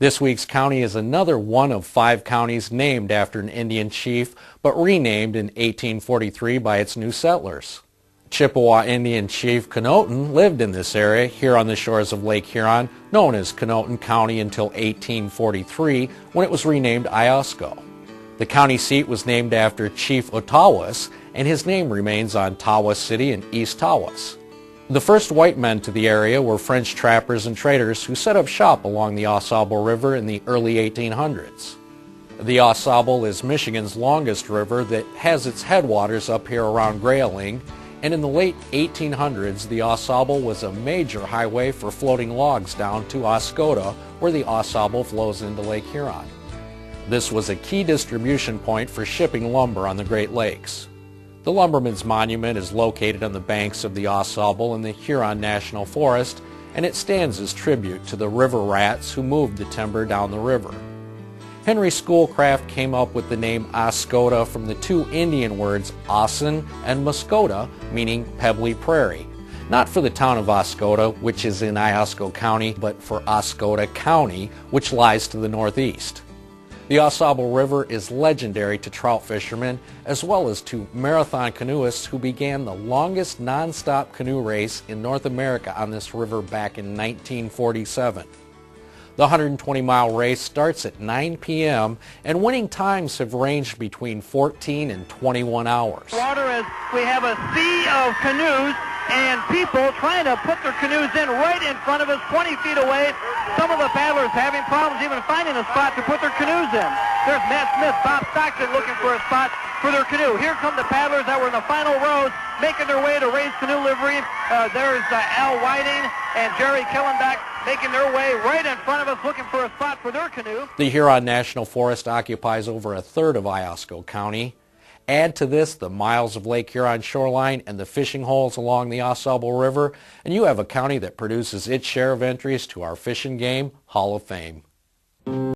This week's county is another one of 5 counties named after an Indian chief, but renamed in 1843 by its new settlers. Chippewa Indian chief Conotton lived in this area here on the shores of Lake Huron, known as Conotton County until 1843, when it was renamed Iosco. The county seat was named after Chief Ottawas, and his name remains on Tawas City in East Tawas. The first white men to the area were French trappers and traders who set up shop along the Au Sable River in the early 1800s. The Au Sable is Michigan's longest river that has its headwaters up here around Grayling, and in the late 1800s the Au Sable was a major highway for floating logs down to Oscoda, where the Au Sable flows into Lake Huron. This was a key distribution point for shipping lumber on the Great Lakes. The Lumberman's Monument is located on the banks of the Au Sable in the Huron National Forest, and it stands as tribute to the river rats who moved the timber down the river. Henry Schoolcraft came up with the name Oscoda from the 2 Indian words Ossen and Muscoda, meaning pebbly prairie. Not for the town of Oscoda, which is in Iosco County, but for Oscoda County, which lies to the northeast. The Au Sable River is legendary to trout fishermen as well as to marathon canoeists who began the longest non-stop canoe race in North America on this river back in 1947. The 120-mile race starts at 9 p.m. and winning times have ranged between 14 and 21 hours. Water is, we have a sea of canoes and people trying to put their canoes in right in front of us, 20 feet away. Some of the paddlers having problems even finding a spot to put their canoes in. There's Matt Smith, Bob Stockton looking for a spot for their canoe. Here come the paddlers that were in the final rows making their way to Ray's Canoe Livery. There's Al Whiting and Jerry Kellenbach making their way right in front of us looking for a spot for their canoe. The Huron National Forest occupies over a third of Iosco County. Add to this the miles of Lake Huron shoreline and the fishing holes along the Au Sable River, and you have a county that produces its share of entries to our Fish and Game Hall of Fame.